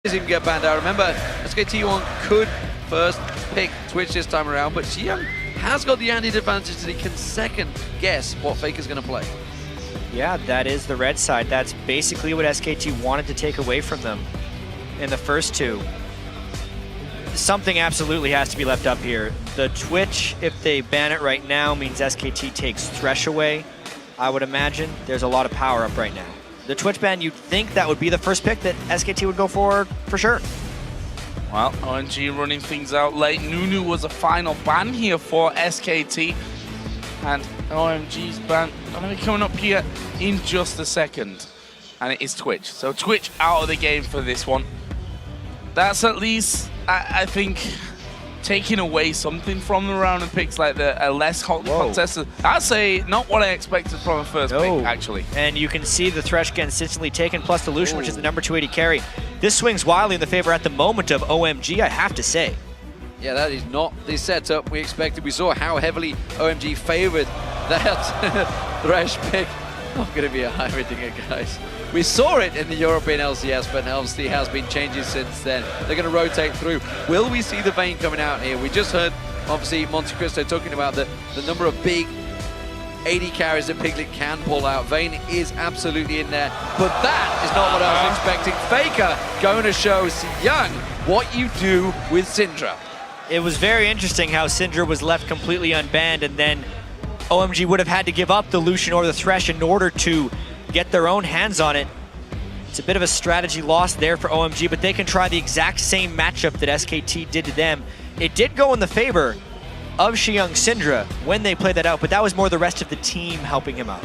Even get banned out. Remember, SKT1 could first pick Twitch this time around, but Xiang has got the added advantage that he can second guess what Faker's going to play. Yeah, that is the red side. That's basically what SKT wanted to take away from them in the first two. Something absolutely has to be left up here. The Twitch, if they ban it right now, means SKT takes Thresh away. I would imagine there's a lot of power up right now. The Twitch ban, you'd think that would be the first pick that SKT would go for sure. Well, OMG running things out late. Nunu was a final ban here for SKT. And OMG's ban going to be coming up here in just a second. And it is Twitch. So Twitch out of the game for this one. That's at least, I think, taking away something from the round of picks, like a less hot contest. I'd say not what I expected from a first pick, actually. And you can see the Thresh consistently taken, plus the Lucian, which is the number 280 carry. This swings wildly in the favor at the moment of OMG, I have to say. Yeah, that is not the setup we expected. We saw how heavily OMG favored that Thresh pick. Not going to be a Heimerdinger, guys. We saw it in the European LCS, but obviously has been changing since then. They're going to rotate through. Will we see the Vayne coming out here? We just heard, obviously, Monte Cristo talking about the number of big 80 carries that Piglet can pull out. Vayne is absolutely in there, but that is not what I was expecting. Faker going to show Xiang what you do with Syndra. It was very interesting how Syndra was left completely unbanned, and then OMG would have had to give up the Lucian or the Thresh in order to get their own hands on it. It's a bit of a strategy loss there for OMG, but they can try the exact same matchup that SKT did to them. It did go in the favor of Xiang Syndra when they played that out, but that was more the rest of the team helping him out.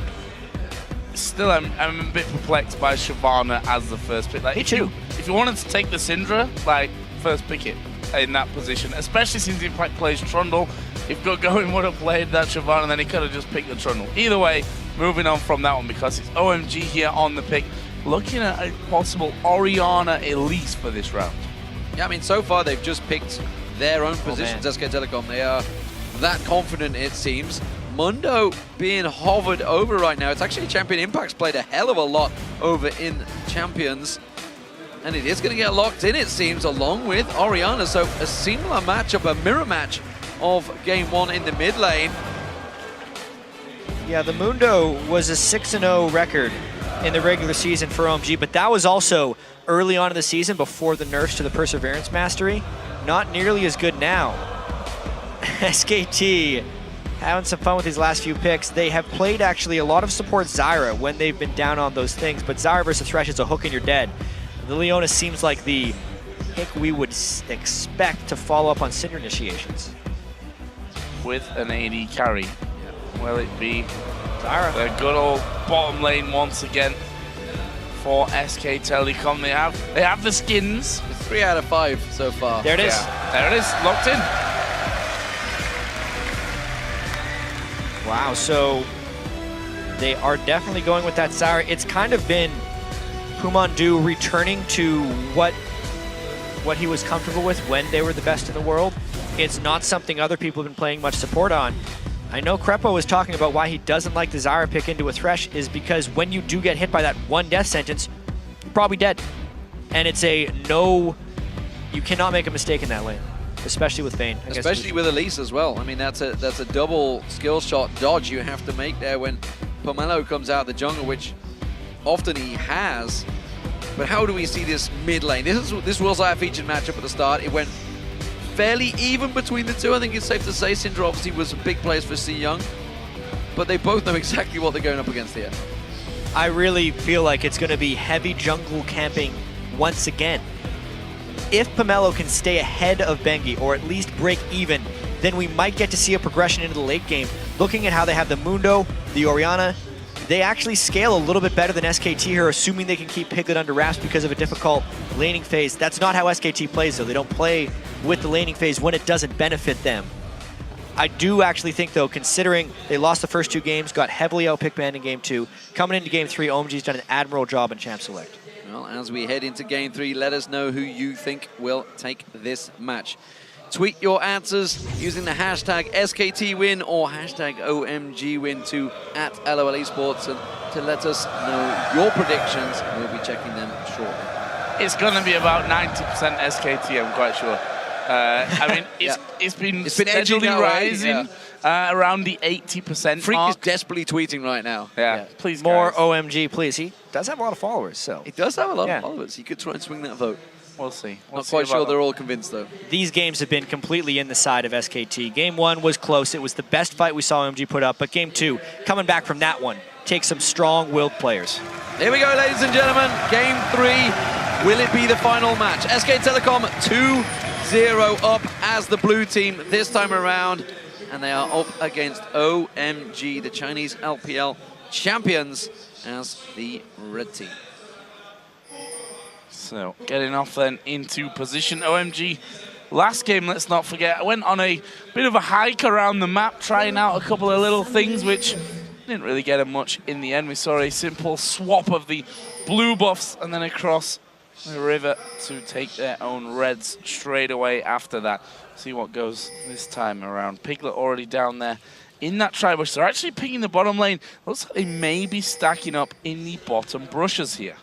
Still, I'm a bit perplexed by Shyvana as the first pick. Like, Me too. If you wanted to take the Syndra, like, first pick it in that position, especially since he plays Trundle. If Going would have played that Shyvana, then he could have just picked the Trundle. Either way, moving on from that one, because it's OMG here on the pick, looking at a possible Orianna Elise for this round. Yeah, I mean, so far they've just picked their own positions, SK Telecom. They are that confident, it seems. Mundo being hovered over right now. It's actually Champion Impact's played a hell of a lot over in Champions. And it is going to get locked in, it seems, along with Orianna. So a similar matchup, a mirror match of game one in the mid lane. Yeah, the Mundo was a 6-0 record in the regular season for OMG, but that was also early on in the season before the nerfs to the Perseverance Mastery. Not nearly as good now. SKT having some fun with these last few picks. They have played actually a lot of support Zyra when they've been down on those things, but Zyra versus Thresh is a hook and you're dead. The Leona seems like the pick we would expect to follow up on Syndra initiations. With an AD carry. Will it be Zyra? The good old bottom lane once again for SK Telecom. They have the skins. It's 3 out of 5 so far. There it is. Yeah, there it is, locked in. Wow, so they are definitely going with that Zyra. It's kind of been Pumandu returning to what he was comfortable with when they were the best in the world. It's not something other people have been playing much support on. I know Crepo was talking about why he doesn't like the Zyra pick into a Thresh is because when you do get hit by that one death sentence, you're probably dead. And it's a no, you cannot make a mistake in that lane, especially with Vayne. Especially with Elise as well. I mean, that's a double skill shot dodge you have to make there when Pomelo comes out of the jungle, which often he has. But how do we see this mid lane? This was our featured matchup at the start. It went fairly even between the two. I think it's safe to say Syndra obviously was a big place for Xiang, but they both know exactly what they're going up against here. I really feel like it's going to be heavy jungle camping once again. If Pomelo can stay ahead of Bengi, or at least break even, then we might get to see a progression into the late game. Looking at how they have the Mundo, the Orianna, they actually scale a little bit better than SKT here, assuming they can keep Piglet under wraps because of a difficult laning phase. That's not how SKT plays, though. They don't play with the laning phase when it doesn't benefit them. I do actually think, though, considering they lost the first two games, got heavily outpicked banned in game 2, coming into game 3, OMG's done an admirable job in Champ Select. Well, as we head into game 3, let us know who you think will take this match. Tweet your answers using the hashtag SKTWin or hashtag OMGWin to @LOL Esports and to let us know your predictions. We'll be checking them shortly. It's going to be about 90% SKT, I'm quite sure. I mean, it's been steadily rising around the 80% Freak mark. is desperately tweeting right now. Yeah, please, More guys. OMG, please. He does have a lot of followers, so. He does have a lot of followers. He could try and swing that vote. We'll see. Not quite sure they're all convinced, though. These games have been completely in the side of SKT. Game 1 was close. It was the best fight we saw OMG put up. But Game 2, coming back from that one, takes some strong-willed players. Here we go, ladies and gentlemen. Game 3. Will it be the final match? SK Telecom 2-0 up as the blue team this time around. And they are up against OMG, the Chinese LPL champions, as the red team. So, getting off then into position. OMG, last game, let's not forget, went on a bit of a hike around the map, trying out a couple of little things, which didn't really get them much in the end. We saw a simple swap of the blue buffs and then across the river to take their own reds straight away after that. See what goes this time around. Piglet already down there in that tri-bush. They're actually picking the bottom lane. Looks like they may be stacking up in the bottom brushes here.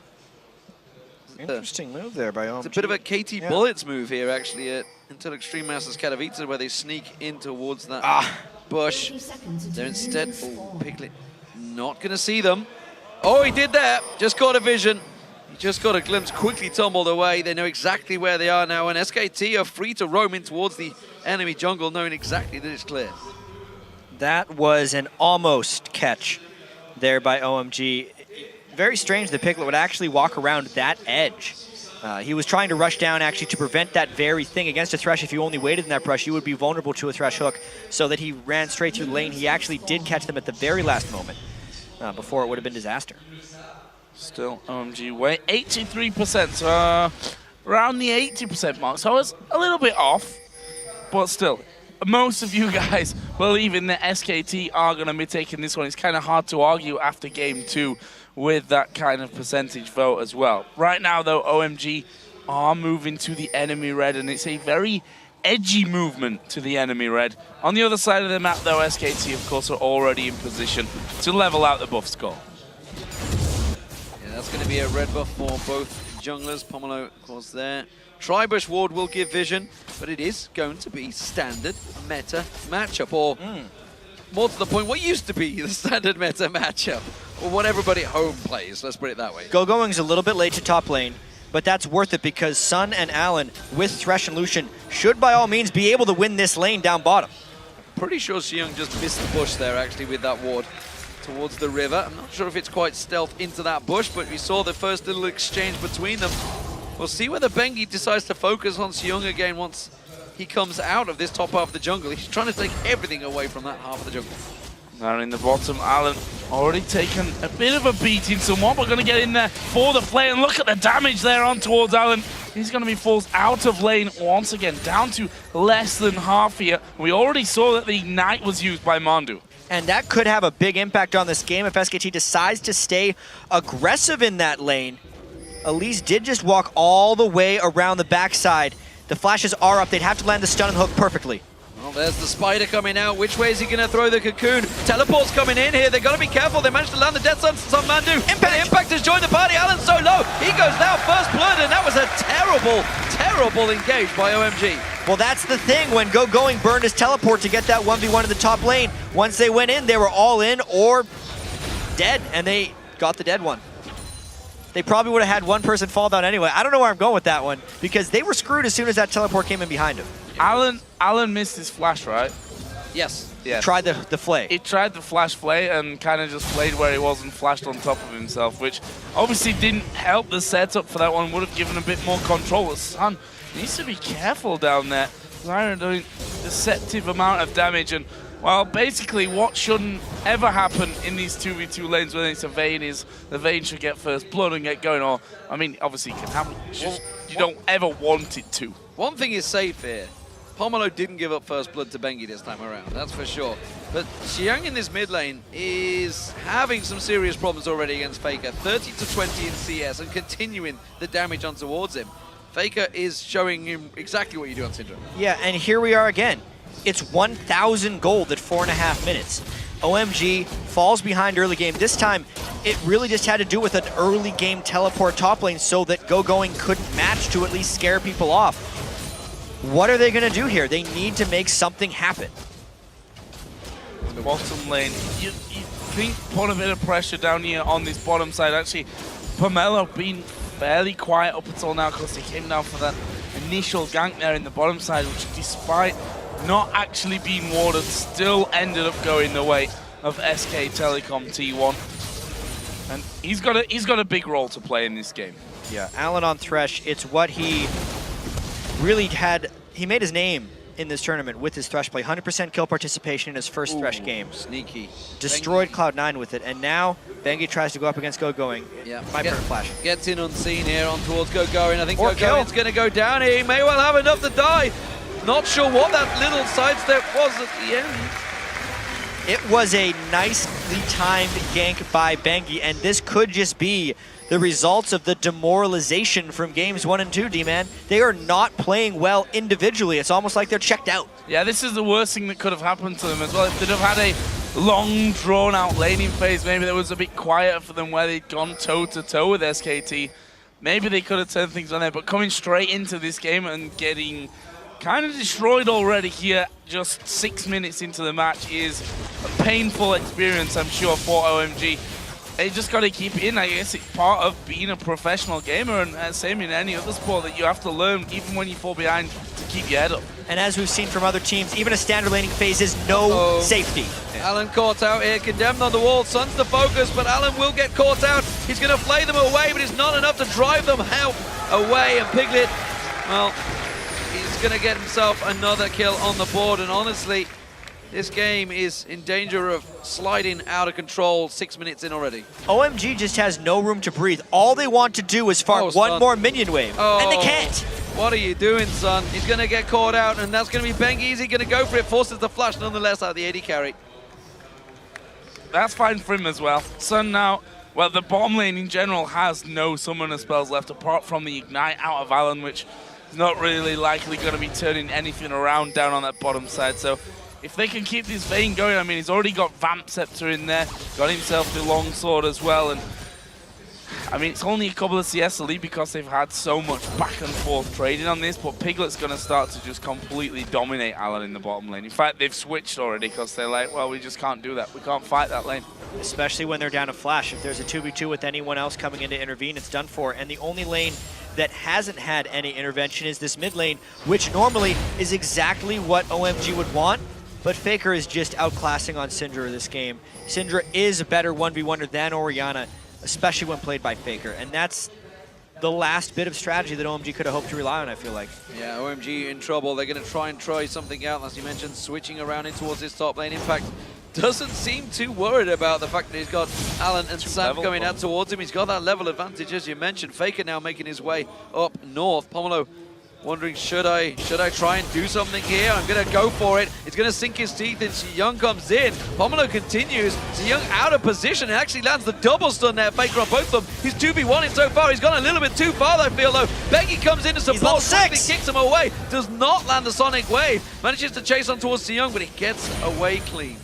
Interesting move there by OMG. It's a bit of a KT Bullets move here, actually, until Extreme Masters Katowice, where they sneak in towards that bush. They're instead, Piglet not going to see them. Oh, he did that. Just got a vision. He just got a glimpse, quickly tumbled away. They know exactly where they are now, and SKT are free to roam in towards the enemy jungle, knowing exactly that it's clear. That was an almost catch there by OMG. Very strange that Piglet would actually walk around that edge. He was trying to rush down actually to prevent that very thing. Against a Thresh, if you only waited in that brush, you would be vulnerable to a Thresh hook, so that he ran straight through the lane. He actually did catch them at the very last moment before it would have been disaster. Still OMG way 83%, so around the 80% mark. So I was a little bit off, but still, most of you guys believing that SKT are going to be taking this one. It's kind of hard to argue after game 2 with that kind of percentage vote as well. Right now, though, OMG are moving to the enemy red, and it's a very edgy movement to the enemy red. On the other side of the map, though, SKT, of course, are already in position to level out the buff score. That's going to be a red buff for both junglers. Pomelo, of course, there. Tri-bush ward will give vision, but it is going to be standard meta matchup, or more to the point, what used to be the standard meta matchup, or what everybody at home plays, let's put it that way. Going's a little bit late to top lane, but that's worth it because Sun and Allen with Thresh and Lucian should by all means be able to win this lane down bottom. Pretty sure Xiong just missed the bush there, actually, with that ward towards the river. I'm not sure if it's quite stealth into that bush, but we saw the first little exchange between them. We'll see whether Bengi decides to focus on Xiong again once he comes out of this top half of the jungle. He's trying to take everything away from that half of the jungle. Down in the bottom, Allen already taken a bit of a beating. Someone we're going to get in there for the play, and look at the damage there on towards Allen. He's going to be forced out of lane once again, down to less than half here. We already saw that the Ignite was used by Mandu. And that could have a big impact on this game if SKT decides to stay aggressive in that lane. Elise did just walk all the way around the backside. The flashes are up. They'd have to land the stun and hook perfectly. Well, there's the spider coming out. Which way is he going to throw the cocoon? Teleport's coming in here. They've got to be careful. They managed to land the death sentence on Mandu. Impact has joined the party. Allen's so low. He goes down first blood, and that was a terrible engage by OMG. Well, that's the thing. When Going burned his teleport to get that 1v1 in the top lane, once they went in, they were all in or dead, and they got the dead one. They probably would have had one person fall down anyway. I don't know where I'm going with that one, because they were screwed as soon as that teleport came in behind him. Allen missed his flash, right? Yes. Tried the flay. He tried the flash flay and kind of just played where he was and flashed on top of himself, which obviously didn't help the setup for that one. Would have given a bit more control. The Sun needs to be careful down there. Zyra doing a deceptive amount of damage, and well, basically what shouldn't ever happen in these 2v2 lanes when it's a Vayne is the Vayne should get first blood and get going. Or, I mean, obviously it can happen. Just, you don't ever want it to. One thing is safe here. Pomelo didn't give up first blood to Bengi this time around, that's for sure. But Xiang in this mid lane is having some serious problems already against Faker. 30-20 in CS and continuing the damage on towards him. Faker is showing him exactly what you do on Syndrome. Yeah, and here we are again. It's 1,000 gold at 4.5 minutes. OMG falls behind early game. This time, it really just had to do with an early game teleport top lane so that GoGoing couldn't match to at least scare people off. What are they going to do here? They need to make something happen. The bottom lane, you think put a bit of pressure down here on this bottom side. Actually, Pomelo been fairly quiet up until now because they came down for that initial gank there in the bottom side, which despite not actually being warded, still ended up going the way of SK Telecom T1. And he's got a big role to play in this game. Yeah, Allen on Thresh, it's what he really had. He made his name in this tournament with his Thresh play. 100% kill participation in his first Thresh game. Sneaky. Destroyed Cloud9 with it, and now Bengi tries to go up against GoGoing. Yeah, Flash. Gets in unseen here on towards GoGoing. I think Or GoGoing's going to go down here. He may well have enough to die. Not sure what that little sidestep was at the end. It was a nicely timed gank by Bengi, and this could just be the results of the demoralization from games 1 and 2, D-Man. They are not playing well individually. It's almost like they're checked out. Yeah, this is the worst thing that could have happened to them as well. If they'd have had a long, drawn-out laning phase, maybe that was a bit quieter for them where they'd gone toe-to-toe with SKT. Maybe they could have turned things on there, but coming straight into this game and getting kind of destroyed already here, just 6 minutes into the match, is a painful experience, I'm sure, for OMG. They just got to keep it in. I guess it's part of being a professional gamer, and same in any other sport, that you have to learn, even when you fall behind, to keep your head up. And as we've seen from other teams, even a standard laning phase is no safety. Allen caught out here, condemned on the wall. Sun's the focus, but Allen will get caught out. He's going to flay them away, but it's not enough to drive them out away. And Piglet, well, he's going to get himself another kill on the board. And honestly, this game is in danger of sliding out of control 6 minutes in already. OMG just has no room to breathe. All they want to do is farm one more minion wave, and they can't. What are you doing, son? He's going to get caught out, and that's going to be Bengi. Easy going to go for it, forces the flash nonetheless out of the AD carry. That's fine for him as well. Sun now, well, the bottom lane in general has no summoner spells left apart from the Ignite out of Allen, which is not really likely going to be turning anything around down on that bottom side. So if they can keep this vein going, I mean, he's already got Vamp Scepter in there, got himself the longsword as well, and I mean, it's only a couple of CS to lead because they've had so much back and forth trading on this, but Piglet's going to start to just completely dominate Allen in the bottom lane. In fact, they've switched already because they're like, well, we just can't do that. We can't fight that lane. Especially when they're down a flash. If there's a 2v2 with anyone else coming in to intervene, it's done for. And the only lane that hasn't had any intervention is this mid lane, which normally is exactly what OMG would want. But Faker is just outclassing on Syndra this game. Syndra is a better 1v1er than Orianna, especially when played by Faker. And that's the last bit of strategy that OMG could have hoped to rely on, I feel like. Yeah, OMG in trouble. They're going to try something out, as you mentioned, switching around in towards this top lane. Impact doesn't seem too worried about the fact that he's got Allen and Sam coming out towards him. He's got that level advantage, as you mentioned. Faker now making his way up north. Pomelo wondering, should I try and do something here? I'm going to go for it. He's going to sink his teeth in. Young comes in. Pomelo continues. Young out of position. It actually lands the double stun there. Faker on both of them. He's 2v1 so far. He's gone a little bit too far, I feel, though. Bengi comes in to support. Quickly kicks him away. Does not land the Sonic Wave. Manages to chase on towards Young, but he gets away clean.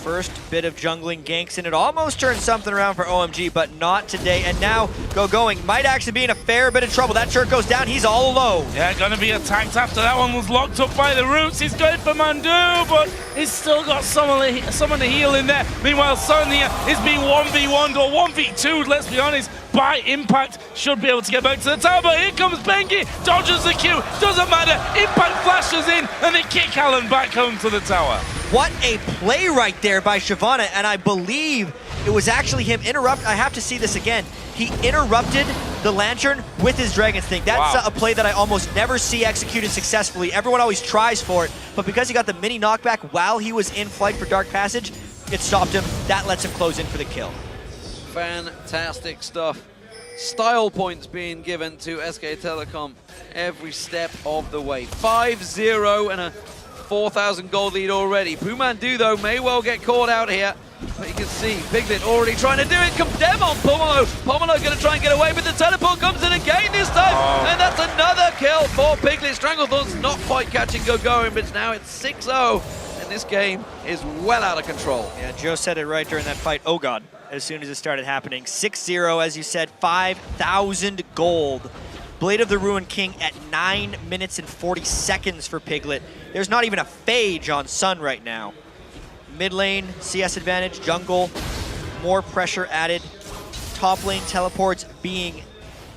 First bit of jungling ganks, and it almost turned something around for OMG, but not today. And now GoGoing might actually be in a fair bit of trouble. That turret goes down. He's all alone. Yeah, gonna be attacked after that one was locked up by the roots. He's going for Mandu, but he's still got someone to heal in there. Meanwhile, Sun here is being 1v1'd or 1v2'd, let's be honest, by Impact. Should be able to get back to the tower, but here comes Bengi, dodges the Q, doesn't matter. Impact flashes in, and they kick Allen back home to the tower. What a play right there by Shyvana, and I believe it was actually him I have to see this again. He interrupted the Lantern with his Dragon's Thing. That's a play that I almost never see executed successfully. Everyone always tries for it, but because he got the mini knockback while he was in flight for Dark Passage, it stopped him. That lets him close in for the kill. Fantastic stuff. Style points being given to SK Telecom every step of the way. 5-0 and a 4,000 gold lead already. Pumandu, though, may well get caught out here. But you can see Piglet already trying to do it. Condemn on Pomelo. Pomelo going to try and get away, but the teleport comes in again this time. And that's another kill for Piglet. Stranglethorn's not quite catching GoGoing, but now it's 6-0. And this game is well out of control. Yeah, Joe said it right during that fight. Oh God, as soon as it started happening. 6-0, as you said, 5,000 gold. Blade of the Ruined King at 9 minutes and 40 seconds for Piglet. There's not even a phage on Sun right now. Mid lane, CS advantage, jungle, more pressure added. Top lane teleports being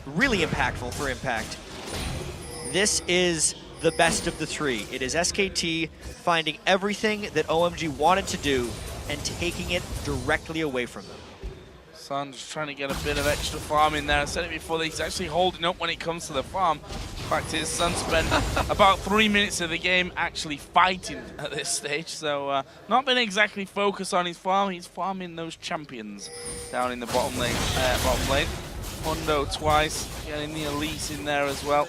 really impactful for Impact. This is the best of the three. It is SKT finding everything that OMG wanted to do and taking it directly away from them. Sun just trying to get a bit of extra farm in there. I said it before, he's actually holding up when it comes to the farm. Fact is, Sun spent about 3 minutes of the game actually fighting at this stage, so not been exactly focused on his farm. He's farming those champions down in the bottom lane. Hondo twice, getting the Elise in there as well.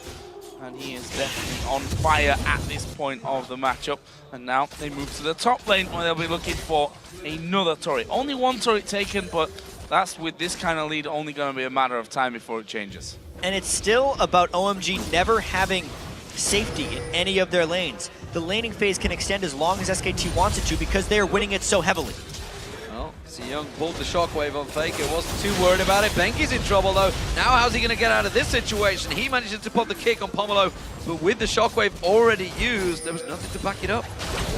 And he is definitely on fire at this point of the matchup. And now they move to the top lane where they'll be looking for another turret. Only one turret taken, but that's, with this kind of lead, only going to be a matter of time before it changes. And it's still about OMG never having safety in any of their lanes. The laning phase can extend as long as SKT wants it to because they are winning it so heavily. Well, Young pulled the shockwave on Faker, wasn't too worried about it. Bengi's in trouble though. Now how's he going to get out of this situation? He manages to pop the kick on Pomelo, but with the shockwave already used, there was nothing to back it up.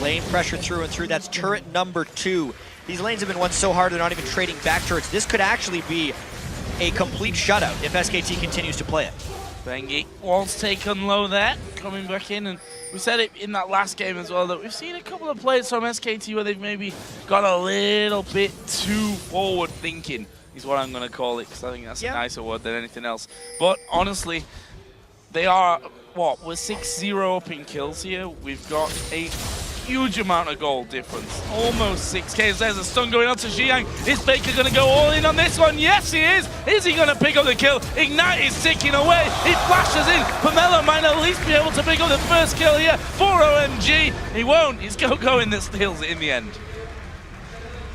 Lane pressure through and through. That's turret number 2. These lanes have been won so hard they're not even trading back turrets. This could actually be a complete shutout if SKT continues to play it. Bengi was taken low there, coming back in, and we said it in that last game as well that we've seen a couple of plays from SKT where they've maybe got a little bit too forward thinking, is what I'm going to call it, because I think that's a nicer word than anything else. But honestly, they are, what, we're 6-0 up in kills here. We've got a huge amount of gold difference, almost 6K. There's a stun going on to Xiang. Is Baker going to go all in on this one? Yes, he is. Is he going to pick up the kill? Ignite is ticking away. He flashes in. Pomelo might at least be able to pick up the first kill here for OMG. He won't. It's Go-Going that steals it in the end.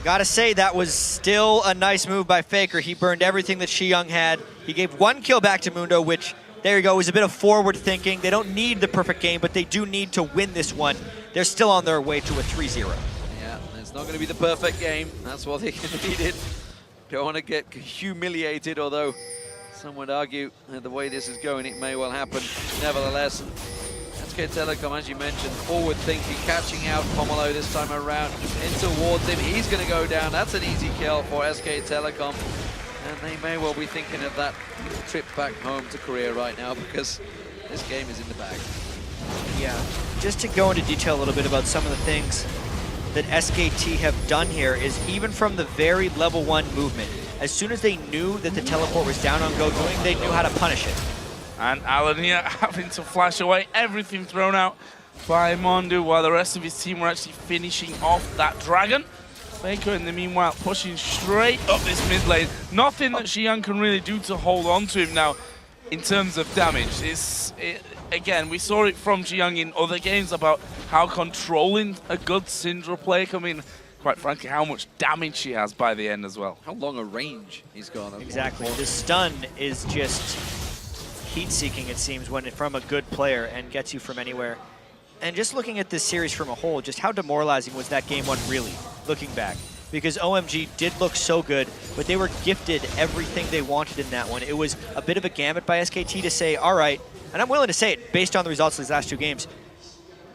Gotta say, that was still a nice move by Faker. He burned everything that Xiang had. He gave 1 kill back to Mundo, which, there you go, is a bit of forward thinking. They don't need the perfect game, but they do need to win this one. They're still on their way to a 3-0. Yeah, it's not going to be the perfect game. That's what they needed. Don't want to get humiliated, although some would argue that the way this is going, it may well happen. Nevertheless, SK Telecom, as you mentioned, forward thinking, catching out Pomelo this time around. In towards him, he's going to go down. That's an easy kill for SK Telecom. And they may well be thinking of that trip back home to Korea right now, because this game is in the bag. Yeah, just to go into detail a little bit about some of the things that SKT have done here is even from the very level 1 movement, as soon as they knew that the teleport was down on Go-Going, they knew how to punish it. And Alan here having to flash away everything thrown out by Mondu while the rest of his team were actually finishing off that dragon. Faker in the meanwhile pushing straight up this mid lane. Nothing that Xiang can really do to hold on to him now in terms of damage. Again, we saw it from Xiang in other games about how controlling a good Syndra play can mean, quite frankly, how much damage she has by the end as well. How long a range he's got. Exactly. The stun is just heat-seeking, it seems, when from a good player and gets you from anywhere. And just looking at this series from a whole, just how demoralizing was that game 1 really, looking back? Because OMG did look so good, but they were gifted everything they wanted in that one. It was a bit of a gamut by SKT to say, all right, and I'm willing to say it based on the results of these last 2 games,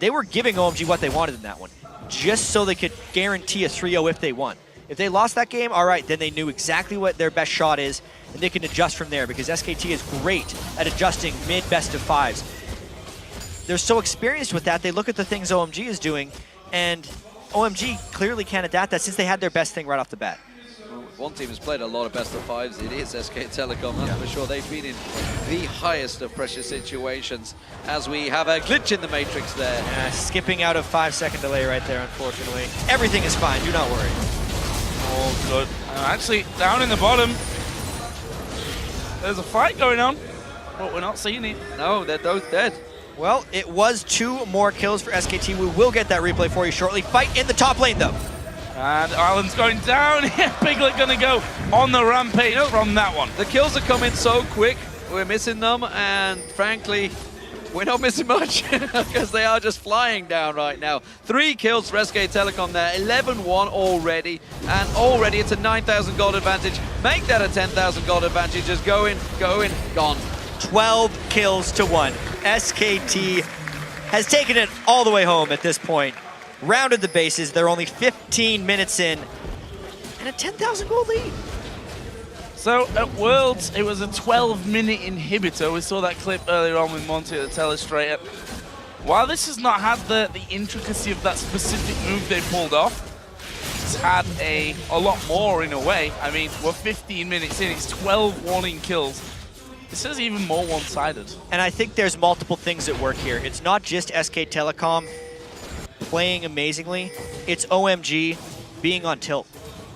they were giving OMG what they wanted in that one, just so they could guarantee a 3-0 if they won. If they lost that game, all right, then they knew exactly what their best shot is, and they can adjust from there, because SKT is great at adjusting mid-best of 5s. They're so experienced with that, they look at the things OMG is doing, and OMG clearly can't adapt that since they had their best thing right off the bat. Well, one team has played a lot of best of 5s. It is SK Telecom, that's for sure. They've been in the highest of pressure situations as we have a glitch in the matrix there. Yeah, skipping out of 5-second delay right there, unfortunately. Everything is fine, do not worry. Oh, good. Actually, down in the bottom, there's a fight going on, but we're not seeing it. No, they're both dead. Well, it was 2 more kills for SKT. We will get that replay for you shortly. Fight in the top lane, though. And Arlen's going down. Piglet going to go on the rampage from that one. The kills are coming so quick. We're missing them, and frankly, we're not missing much because they are just flying down right now. 3 kills for SK Telecom there, 11-1 already, and already it's a 9,000 gold advantage. Make that a 10,000 gold advantage. Just going, gone. 12 kills to 1. SKT has taken it all the way home at this point. Rounded the bases. They're only 15 minutes in, and a 10,000 gold lead. So at Worlds, it was a 12-minute inhibitor. We saw that clip earlier on with Monty at the Telestrator. While this has not had the intricacy of that specific move they pulled off, it's had a lot more in a way. I mean, we're 15 minutes in, it's 12 warning kills. This is even more one-sided. And I think there's multiple things at work here. It's not just SK Telecom playing amazingly, it's OMG being on tilt.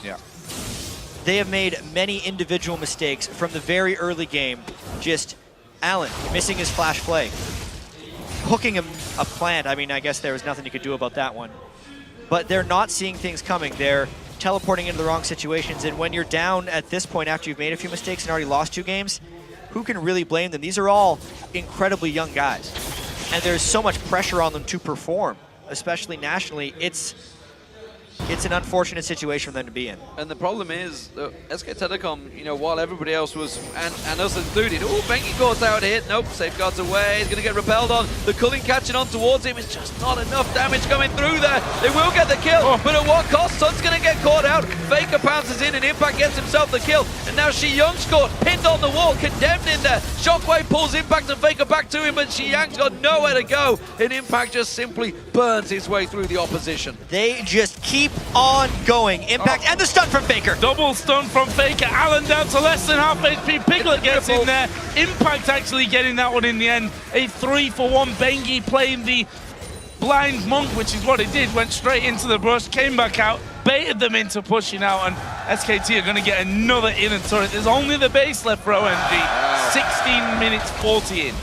Yeah. They have made many individual mistakes from the very early game. Just Allen missing his flash play, hooking a plant. I mean, I guess there was nothing you could do about that one. But they're not seeing things coming. They're teleporting into the wrong situations. And when you're down at this point after you've made a few mistakes and already lost 2 games, who can really blame them? These are all incredibly young guys. And there's so much pressure on them to perform, especially nationally. It's an unfortunate situation for them to be in. And the problem is, SK Telecom, you know, while everybody else was, and us included, oh, Bengi caught out hit, nope, safeguards away, he's going to get repelled on. The culling catching on towards him, it's just not enough damage coming through there. They will get the kill, but at what cost? Sun's going to get caught out. Faker pounces in, and Impact gets himself the kill. And now Young's caught, pinned on the wall, condemned in there. Shockwave pulls Impact and Faker back to him, but Young's got nowhere to go. And Impact just simply burns his way through the opposition. They just keep on going. Impact and the stun from Faker. Double stun from Faker. Allen down to less than half HP. Piglet gets in there. Impact actually getting that one in the end. A 3-for-1. Bengi playing the blind monk, which is what he did. Went straight into the brush, came back out, baited them into pushing out, and SKT are going to get another inner turret. There's only the base left for OMG. 16 minutes 40 in.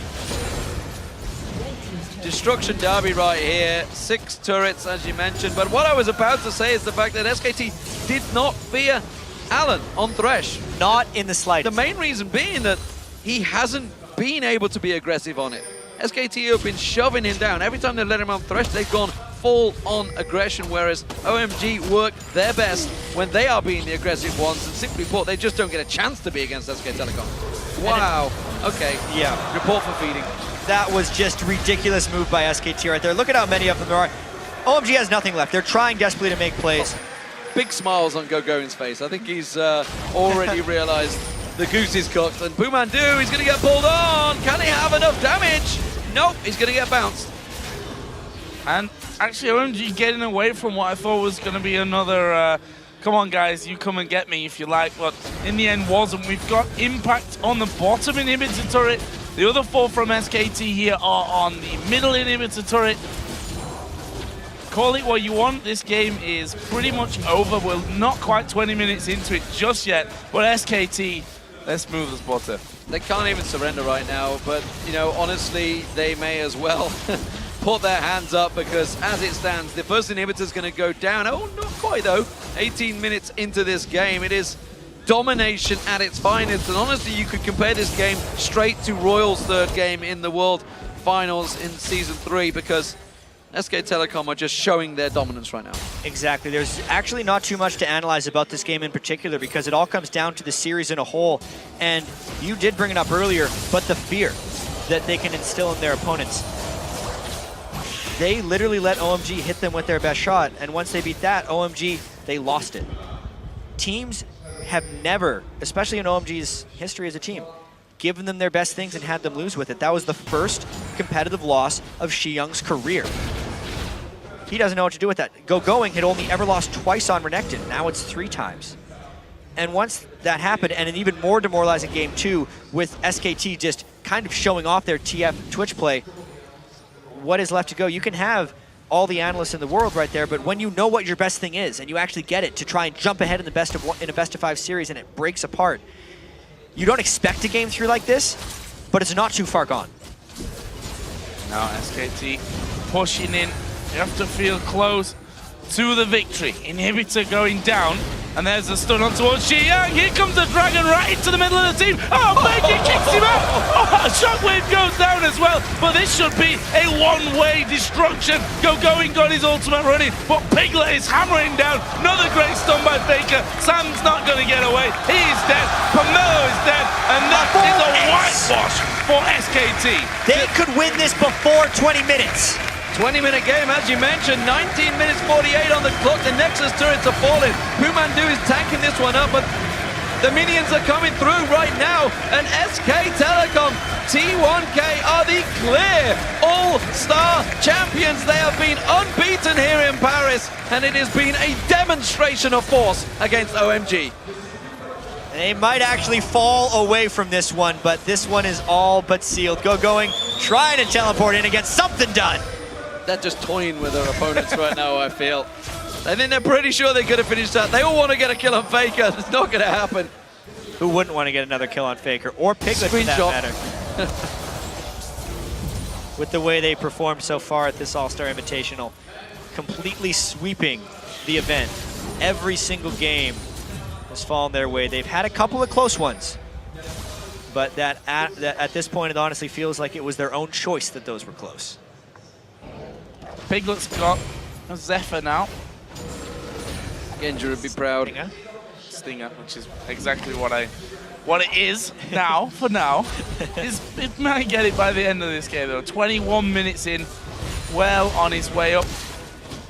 Destruction derby right here, 6 turrets as you mentioned, but what I was about to say is the fact that SKT did not fear Allen on Thresh. Not in the slightest. The main reason being that he hasn't been able to be aggressive on it. SKT have been shoving him down. Every time they let him on Thresh, they've gone full on aggression, whereas OMG work their best when they are being the aggressive ones, and simply put, they just don't get a chance to be against SK Telecom. Wow, okay, yeah. Report for feeding. That was just a ridiculous move by SKT right there. Look at how many of them there are. OMG has nothing left. They're trying desperately to make plays. Big smiles on Gogoin's face. I think he's already realized the goose is cooked. And Boomandu, he's going to get pulled on. Can he have enough damage? Nope, he's going to get bounced. And actually, OMG getting away from what I thought was going to be another, come on guys, you come and get me if you like, but in the end wasn't. We've got Impact on the bottom inhibitor turret. The other 4 from SKT here are on the middle inhibitor turret. Call it what you want, this game is pretty much over. We're not quite 20 minutes into it just yet, but SKT, they're smooth as butter. They can't even surrender right now, but, you know, honestly, they may as well put their hands up, because as it stands, the first inhibitor's going to go down. Oh, not quite, though. 18 minutes into this game, it is domination at its finest, and honestly, you could compare this game straight to Royal's 3rd game in the World Finals in Season 3, because SK Telecom are just showing their dominance right now. Exactly. There's actually not too much to analyze about this game in particular, because it all comes down to the series in a whole, and you did bring it up earlier, but the fear that they can instill in their opponents. They literally let OMG hit them with their best shot, and once they beat that, OMG, they lost it. Teams have never, especially in OMG's history as a team, given them their best things and had them lose with it. That was the first competitive loss of Young's career. He doesn't know what to do with that. Going had only ever lost twice on Renekton. Now it's 3 times. And once that happened, and an even more demoralizing game 2, with SKT just kind of showing off their TF Twitch play, what is left to go? You can have all the analysts in the world right there, but when you know what your best thing is and you actually get it to try and jump ahead in the best of 5 series and it breaks apart, you don't expect a game 3 like this, but it's not too far gone. Now SKT pushing in. You have to feel close to the victory. Inhibitor going down. And there's the stun on towards Xiyang. Here comes the dragon right into the middle of the team. Oh, Becky kicks him out. Oh, Shockwave goes down as well. But this should be a one-way destruction. Going got his ultimate running, but Piglet is hammering down. Another great stun by Faker. Sam's not going to get away. He is dead. Pomelo is dead. And that is a whitewash for SKT. They could win this before 20 minutes. 20-minute game, as you mentioned, 19 minutes 48 on the clock. The Nexus turrets are falling. Pumandu is tanking this one up, but the minions are coming through right now. And SK Telecom, T1K are the clear all-star champions. They have been unbeaten here in Paris, and it has been a demonstration of force against OMG. They might actually fall away from this one, but this one is all but sealed. Going, trying to teleport in and get something done. They're just toying with their opponents right now, I feel. I think they're pretty sure they could have finished that. They all want to get a kill on Faker. It's not going to happen. Who wouldn't want to get another kill on Faker? Or Piglet, for that matter. With the way they performed so far at this All-Star Invitational. Completely sweeping the event. Every single game has fallen their way. They've had a couple of close ones. But at this point, it honestly feels like it was their own choice that those were close. Piglet's got a Zephyr now. Genja would be proud. Stinger, which is exactly what it is now, for now. It might get it by the end of this game though. 21 minutes in, well on his way up.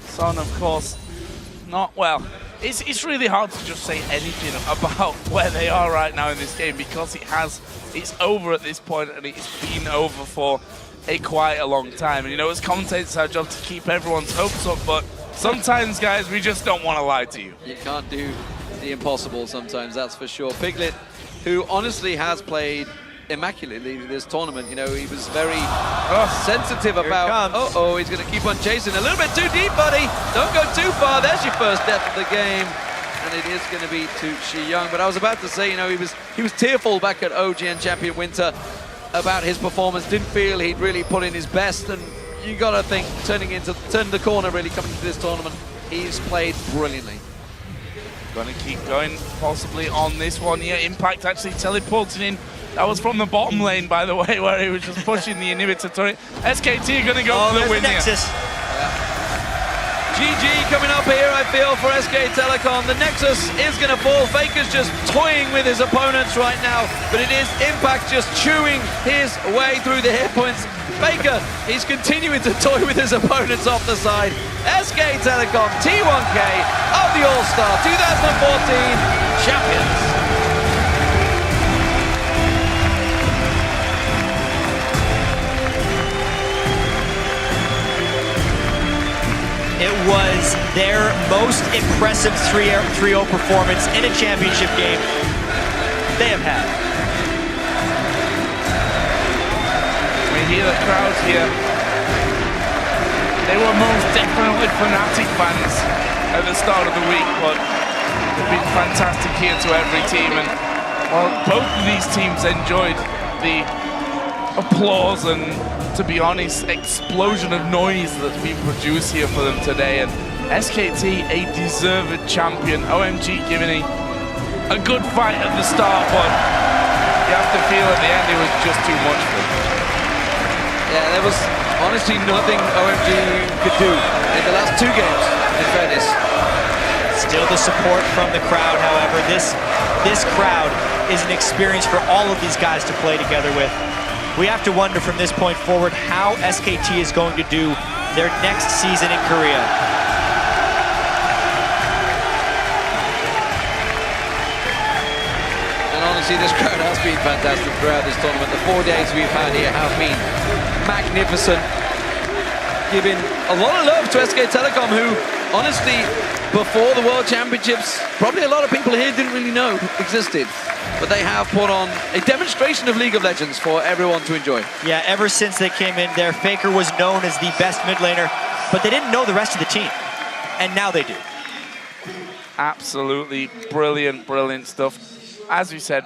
Son, of course, not well. It's really hard to just say anything about where they are right now in this game because it's over at this point and it's been over for quite a long time. And you know, as commentators, it's our job to keep everyone's hopes up, but sometimes, guys, we just don't want to lie to you. You can't do the impossible sometimes, that's for sure. Piglet, who honestly has played immaculately this tournament, you know, he was very sensitive about, he's going to keep on chasing. A little bit too deep, buddy. Don't go too far. There's your first death of the game. And it is going to be to Xiyang. But I was about to say, you know, he was tearful back at OG and Champion Winter about his performance. Didn't feel he'd really put in his best. And you got to think, turning the corner really coming to this tournament, he's played brilliantly. Gonna keep going possibly on this one here. Impact actually teleporting in. That was from the bottom lane, by the way, where he was just pushing the inhibitor turret. SKT are gonna go for the win here. GG coming up here, I feel, for SK Telecom. The Nexus is going to fall. Faker's just toying with his opponents right now, but it is Impact just chewing his way through the hit points. Faker, he's continuing to toy with his opponents off the side. SK Telecom, T1K of the All-Star 2014 champions. It was their most impressive 3-0 performance in a championship game they have had. We hear the crowds here. They were most definitely Fnatic fans at the start of the week, but they've been fantastic here to every team. And well, both of these teams enjoyed the applause and, to be honest, explosion of noise that we produce here for them today. And SKT, a deserved champion. OMG giving a good fight at the start, but you have to feel at the end it was just too much for them. Yeah, there was honestly nothing OMG could do in the last two games, in fairness. Still the support from the crowd, however. This crowd is an experience for all of these guys to play together with. We have to wonder from this point forward how SKT is going to do their next season in Korea. And honestly, this crowd has been fantastic throughout this tournament. The 4 days we've had here have been magnificent, giving a lot of love to SK Telecom, who honestly, before the World Championships, probably a lot of people here didn't really know existed. But they have put on a demonstration of League of Legends for everyone to enjoy. Yeah, ever since they came in there, Faker was known as the best mid laner, but they didn't know the rest of the team. And now they do. Absolutely brilliant, brilliant stuff. As we said,